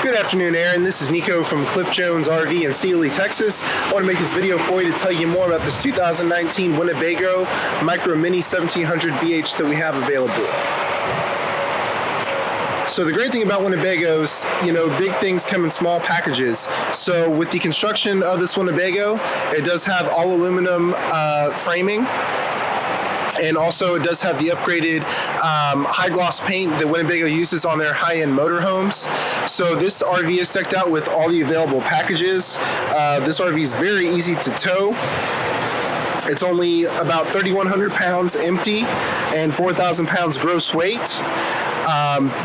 Good afternoon, Aaron. This is Nico from Cliff Jones RV in Sealy, Texas. I want to make this video for you to tell you more about this 2019 Winnebago Minnie 1700BH that we have available. So the great thing about Winnebagos, big things come in small packages. So with the construction of this Winnebago, it does have all aluminum framing. And also it does have the upgraded high gloss paint that Winnebago uses on their high-end motorhomes. So this RV is decked out with all the available packages. This RV is very easy to tow. It's only about 3,100 pounds empty and 4,000 pounds gross weight.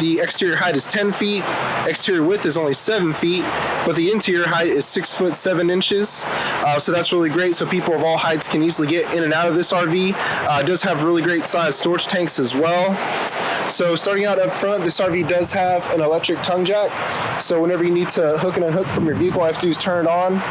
The exterior height is 10 feet, exterior width is only 7 feet, but the interior height is 6 foot 7 inches. So that's really great, so people of all heights can easily get in and out of this RV. It does have really great sized storage tanks as well. So starting out up front, this RV does have an electric tongue jack. So whenever you need to hook and unhook from your vehicle, all you have to do is turn it on.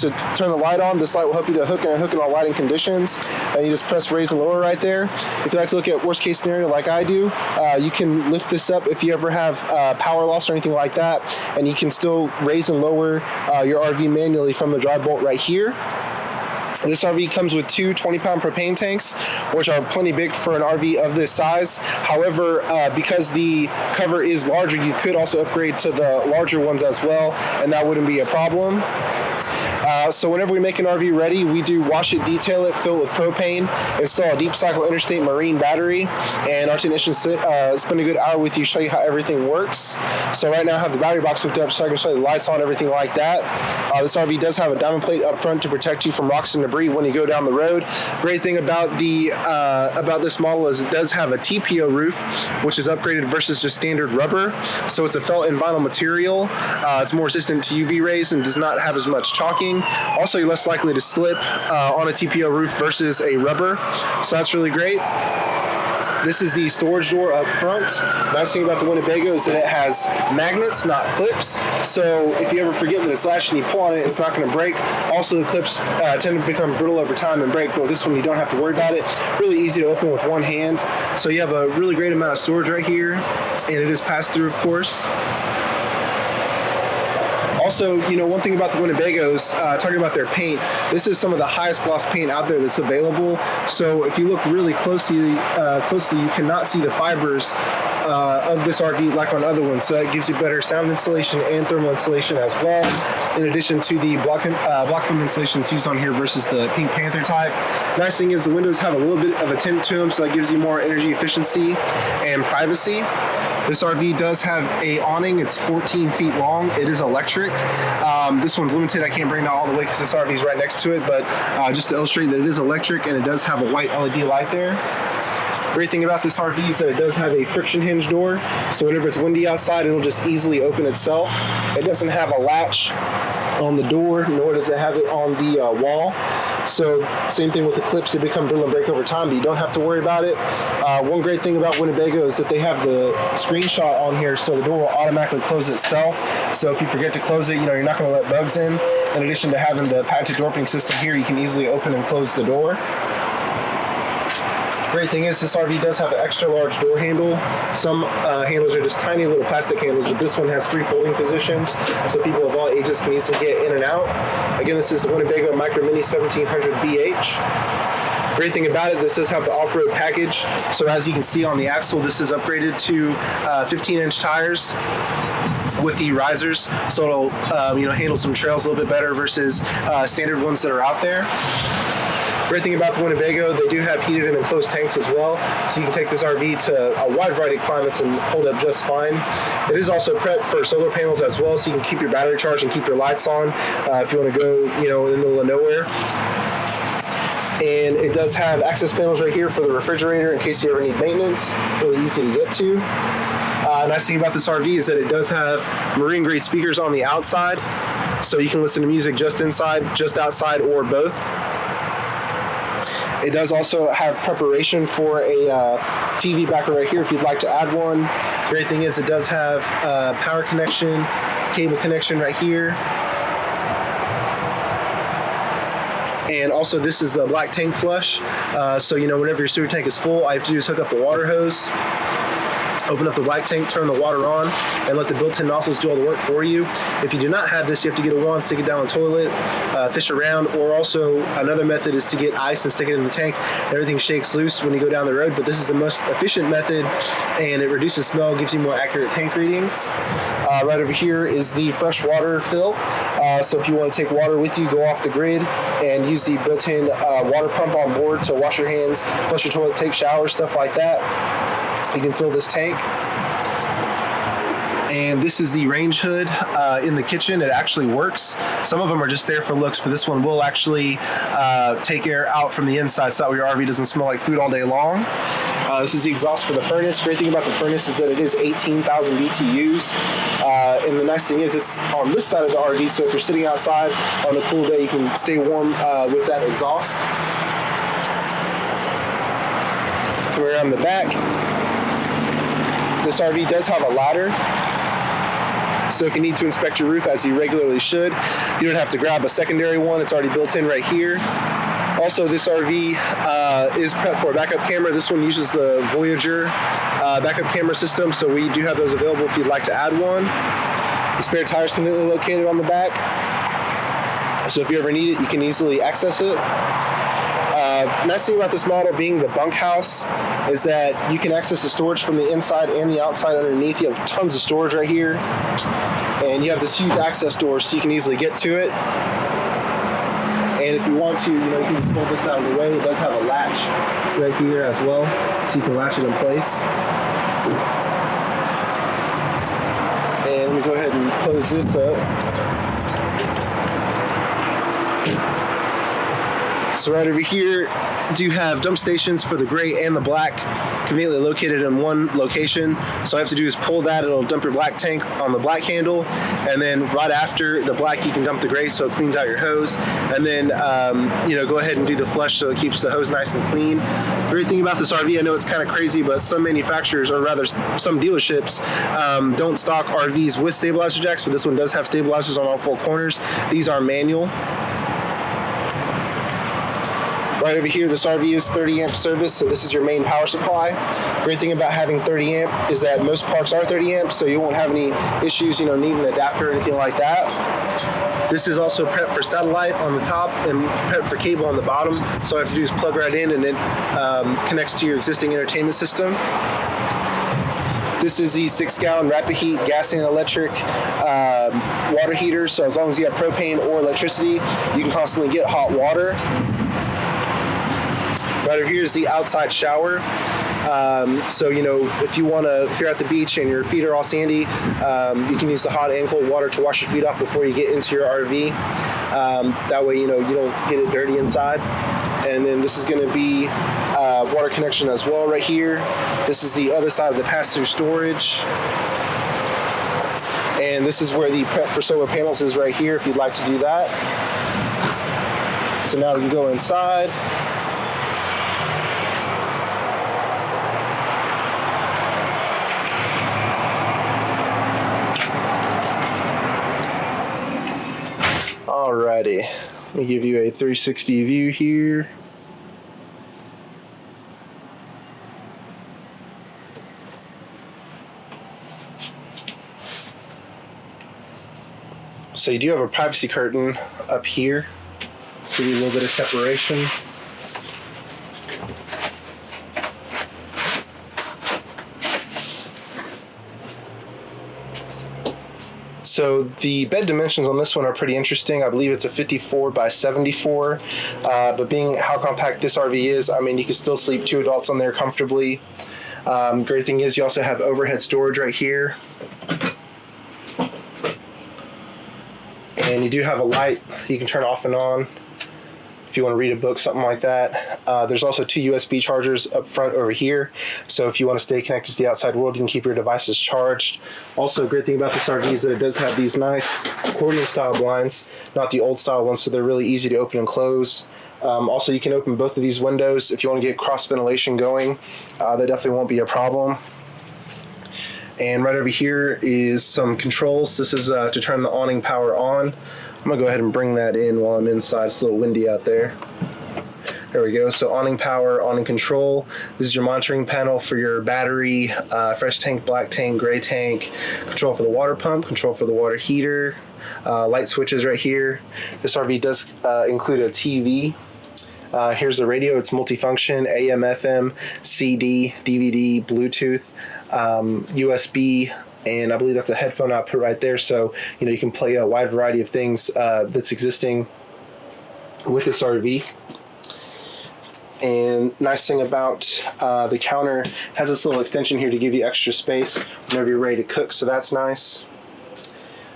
To turn the light on, this light will help you to hook and unhook in all lighting conditions, and you just press raise and lower right there. If you like to look at worst case scenario like I do, you can lift this up if you ever have power loss or anything like that, and you can still raise and lower your RV manually from the drive bolt right here. This RV comes with two 20-pound propane tanks, which are plenty big for an RV of this size. However, because the cover is larger, you could also upgrade to the larger ones as well, and that wouldn't be a problem. So whenever we make an RV ready, we do wash it, detail it, fill it with propane, install a deep cycle interstate marine battery, and our technicians spend a good hour with you, show you how everything works. So right now I have the battery box hooked up so I can show you the lights on, everything like that. This RV does have a diamond plate up front to protect you from rocks and debris when you go down the road. Great thing about this model is it does have a TPO roof, which is upgraded versus just standard rubber. So it's a felt and vinyl material. It's more resistant to UV rays and does not have as much chalking. Also, you're less likely to slip on a TPO roof versus a rubber, so that's really great. This is the storage door up front. The nice thing about the Winnebago is that it has magnets, not clips. So if you ever forget that it's latched and you pull on it, it's not going to break. Also, the clips tend to become brittle over time and break, but with this one you don't have to worry about it. Really easy to open with one hand. So you have a really great amount of storage right here, and it is pass through, of course. Also, one thing about the Winnebagos, talking about their paint, this is some of the highest gloss paint out there that's available. So if you look really closely, you cannot see the fibers of this RV like on other ones. So that gives you better sound insulation and thermal insulation as well, in addition to the block foam insulations used on here versus the Pink Panther type. Nice thing is the windows have a little bit of a tint to them, so that gives you more energy efficiency and privacy. This RV does have a awning. It's 14 feet long. It is electric. This one's limited. I can't bring it all the way because this RV is right next to it, but just to illustrate that it is electric, and it does have a white LED light there. Great thing about this RV is that it does have a friction hinge door, so whenever it's windy outside, it'll just easily open itself. It doesn't have a latch on the door, nor does it have it on the wall. So same thing with the clips, they become brittle and break over time, but you don't have to worry about it. One great thing about Winnebago is that they have the screenshot on here, so the door will automatically close itself. So if you forget to close it, you're not going to let bugs in. In addition to having the patented door opening system here, you can easily open and close the door. Great thing is this RV does have an extra large door handle. Some handles are just tiny little plastic handles, but this one has 3 folding positions, so people of all ages can easily get in and out. Again, this is the Winnebago Minnie 1700BH. Great thing about it, this does have the off-road package. So as you can see on the axle, this is upgraded to 15-inch tires with the risers, so it'll handle some trails a little bit better versus standard ones that are out there. Great thing about the Winnebago, they do have heated and enclosed tanks as well, so you can take this RV to a wide variety of climates and hold up just fine. It is also prepped for solar panels as well, so you can keep your battery charged and keep your lights on if you want to go, in the middle of nowhere. And it does have access panels right here for the refrigerator in case you ever need maintenance. Really easy to get to. Nice thing about this RV is that it does have marine grade speakers on the outside, so you can listen to music just inside, just outside, or both. It does also have preparation for a TV backer right here if you'd like to add one. Great thing is it does have power connection, cable connection right here. And also this is the black tank flush. So whenever your sewer tank is full, all you have to do is hook up a water hose. Open up the black tank, turn the water on, and let the built-in nozzles do all the work for you. If you do not have this, you have to get a wand, stick it down the toilet, fish around, or also another method is to get ice and stick it in the tank. Everything shakes loose when you go down the road, but this is the most efficient method, and it reduces smell, gives you more accurate tank readings. Right over here is the fresh water fill. So if you want to take water with you, go off the grid and use the built-in water pump on board to wash your hands, flush your toilet, take showers, stuff like that. You can fill this tank. And this is the range hood in the kitchen. It actually works. Some of them are just there for looks, but this one will actually take air out from the inside so that your RV doesn't smell like food all day long. This is the exhaust for the furnace. Great thing about the furnace is that it is 18,000 BTUs. And the nice thing is it's on this side of the RV, so if you're sitting outside on a cool day, you can stay warm with that exhaust. Come around the back. This RV does have a ladder, so if you need to inspect your roof, as you regularly should, you don't have to grab a secondary one. It's already built in right here. Also, this RV is prepped for a backup camera. This one uses the Voyager backup camera system, so we do have those available if you'd like to add one. The spare tire is conveniently located on the back, so if you ever need it, you can easily access it. Nice thing about this model being the bunkhouse is that you can access the storage from the inside and the outside underneath. You have tons of storage right here, and you have this huge access door so you can easily get to it. And if you want to, you can just fold this out of the way. It does have a latch right here as well, so you can latch it in place. And let me go ahead and close this up. So right over here, do have dump stations for the gray and the black, conveniently located in one location. So all I have to do is pull that, it'll dump your black tank on the black handle, and then right after the black, you can dump the gray so it cleans out your hose, and then go ahead and do the flush so it keeps the hose nice and clean. Great thing about this RV, I know it's kind of crazy, but some manufacturers, or rather some dealerships, don't stock RVs with stabilizer jacks, but this one does have stabilizers on all four corners. These are manual. Right over here, this RV is 30 amp service, so this is your main power supply. Great thing about having 30 amp is that most parts are 30 amp, so you won't have any issues, needing an adapter or anything like that. This is also prepped for satellite on the top and prepped for cable on the bottom. So all I have to do is plug right in, and it connects to your existing entertainment system. This is the 6-gallon rapid heat gas and electric water heater. So as long as you have propane or electricity, you can constantly get hot water. Right over here is the outside shower. So if you're at the beach and your feet are all sandy, you can use the hot and cold water to wash your feet off before you get into your RV. That way, you don't get it dirty inside. And then this is going to be water connection as well right here. This is the other side of the pass-through storage. And this is where the prep for solar panels is right here if you'd like to do that. So now we can go inside. Alrighty, let me give you a 360 view here. So you do have a privacy curtain up here, give you a little bit of separation. So the bed dimensions on this one are pretty interesting. I believe it's a 54 by 74, but being how compact this RV is, you can still sleep 2 adults on there comfortably. Great thing is you also have overhead storage right here. And you do have a light you can turn off and on if you want to read a book, something like that. There's also 2 USB chargers up front over here. So if you want to stay connected to the outside world, you can keep your devices charged. Also, a great thing about this RV is that it does have these nice accordion style blinds, not the old style ones, so they're really easy to open and close. Also, you can open both of these windows if you want to get cross ventilation going. That definitely won't be a problem. And right over here is some controls. This is to turn the awning power on. I'm gonna go ahead and bring that in while I'm inside. It's a little windy out there. There we go. So awning power, awning control. This is your monitoring panel for your battery, fresh tank, black tank, gray tank, control for the water pump, control for the water heater, light switches right here. This RV does include a TV. Here's the radio. It's multifunction, AM, FM, CD, DVD, Bluetooth, USB, and I believe that's a headphone output right there. So, you know, you can play a wide variety of things that's existing with this RV. And nice thing about the counter has this little extension here to give you extra space whenever you're ready to cook, so that's nice.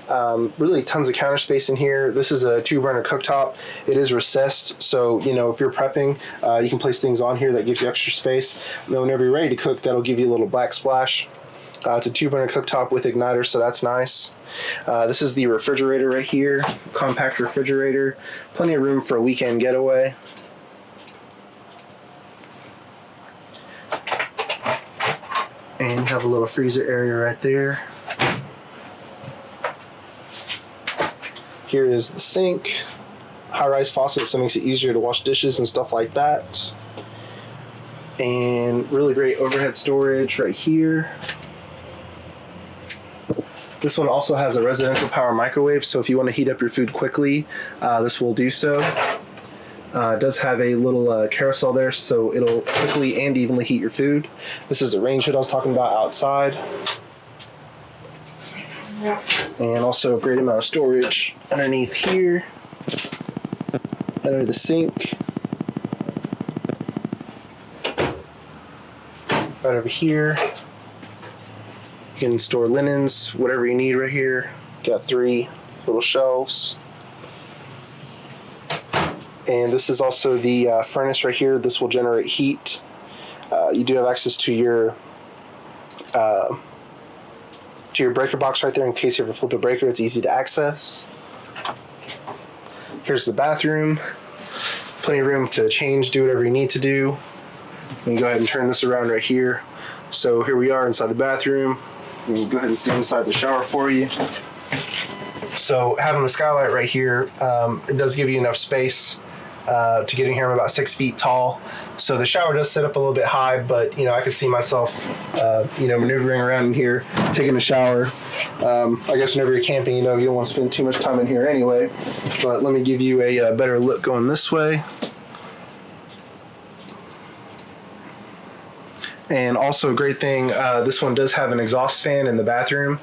Really tons of counter space in here. This is a 2-burner cooktop. It is recessed, so you know if you're prepping, you can place things on here that gives you extra space. And then whenever you're ready to cook, that'll give you a little black splash. It's a 2-burner cooktop with igniter, so that's nice. This is the refrigerator right here, compact refrigerator. Plenty of room for a weekend getaway. And you have a little freezer area right there. Here is the sink, high-rise faucet, so it makes it easier to wash dishes and stuff like that. And really great overhead storage right here. This one also has a residential power microwave, so if you want to heat up your food quickly, this will do so. It does have a little carousel there, so it'll quickly and evenly heat your food. This is the range hood I was talking about outside. And also a great amount of storage underneath here, under the sink. Right over here. You can store linens, whatever you need right here. Got 3 little shelves. And this is also the furnace right here. This will generate heat. You do have access to your breaker box right there in case you ever flip a breaker. It's easy to access. Here's the bathroom. Plenty of room to change, do whatever you need to do. You can go ahead and turn this around right here. So here we are inside the bathroom. We'll go ahead and stand inside the shower for you. So having the skylight right here, it does give you enough space to get in here. I'm about 6 feet tall. So the shower does set up a little bit high, but you know, I could see myself, you know, maneuvering around in here, taking a shower. I guess whenever you're camping, you know, you don't want to spend too much time in here anyway. But let me give you a better look going this way. And also a great thing, this one does have an exhaust fan in the bathroom.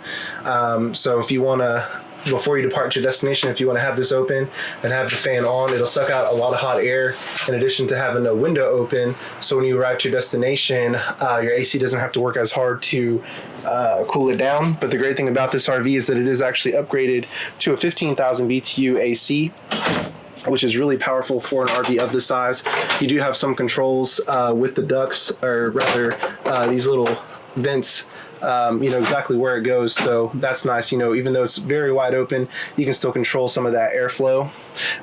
So if you want to, before you depart your destination, if you want to have this open and have the fan on, it'll suck out a lot of hot air in addition to having a window open. So when you arrive to your destination, your AC doesn't have to work as hard to cool it down. But the great thing about this RV is that it is actually upgraded to a 15,000 BTU AC, which is really powerful for an RV of this size. You do have some controls with the ducts, or rather these little vents, you know exactly where it goes, so that's nice. You know, even though it's very wide open, you can still control some of that airflow,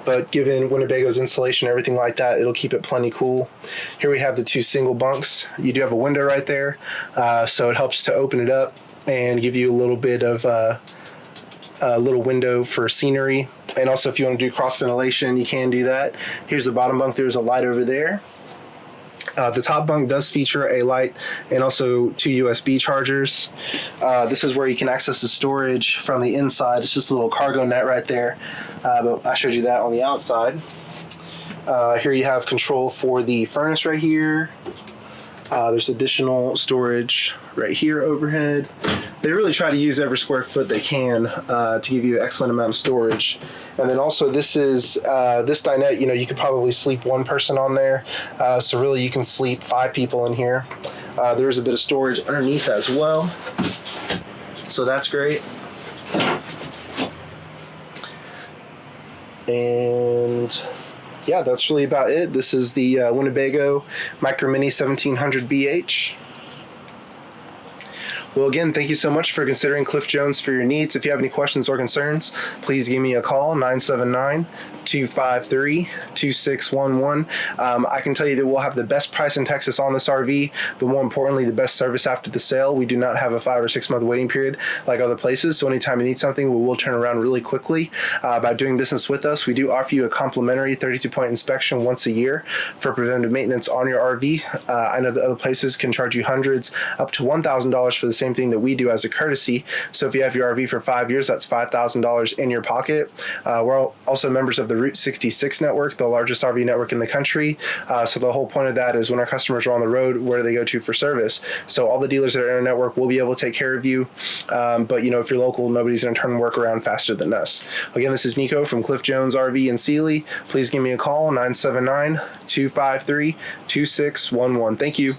but given Winnebago's insulation and everything like that, it'll keep it plenty cool. Here we have the 2 single bunks. You do have a window right there, so it helps to open it up and give you a little bit of a little window for scenery. And also if you want to do cross ventilation, you can do that. Here's the bottom bunk. There's a light over there. The top bunk does feature a light and also 2 USB chargers. This is where you can access the storage from the inside. It's just a little cargo net right there, but I showed you that on the outside. Here you have control for the furnace right here. There's additional storage right here overhead. They really try to use every square foot they can to give you an excellent amount of storage. And then also this is this dinette, you know, you could probably sleep 1 person on there. So really you can sleep 5 people in here. There's a bit of storage underneath as well. So that's great. And yeah, that's really about it. This is the Winnebago Minnie 1700BH. Well, again, thank you so much for considering Cliff Jones for your needs. If you have any questions or concerns, please give me a call, 979-253-2611. I can tell you that we'll have the best price in Texas on this RV, but more importantly, the best service after the sale. We do not have a 5 or 6 month waiting period like other places, so anytime you need something, we will turn around really quickly. By doing business with us, we do offer you a complimentary 32-point inspection once a year for preventive maintenance on your RV. I know that other places can charge you hundreds up to $1,000 for the same thing that we do as a courtesy. So if you have your RV for 5 years, that's $5,000 in your pocket. We're also members of the Route 66 network, the largest RV network in the country. So the whole point of that is when our customers are on the road, where do they go to for service? So all the dealers that are in our network will be able to take care of you. But if you're local, nobody's going to turn work around faster than us. Again, this is Nico from Cliff Jones RV in Sealy. Please give me a call, 979-253-2611. Thank you.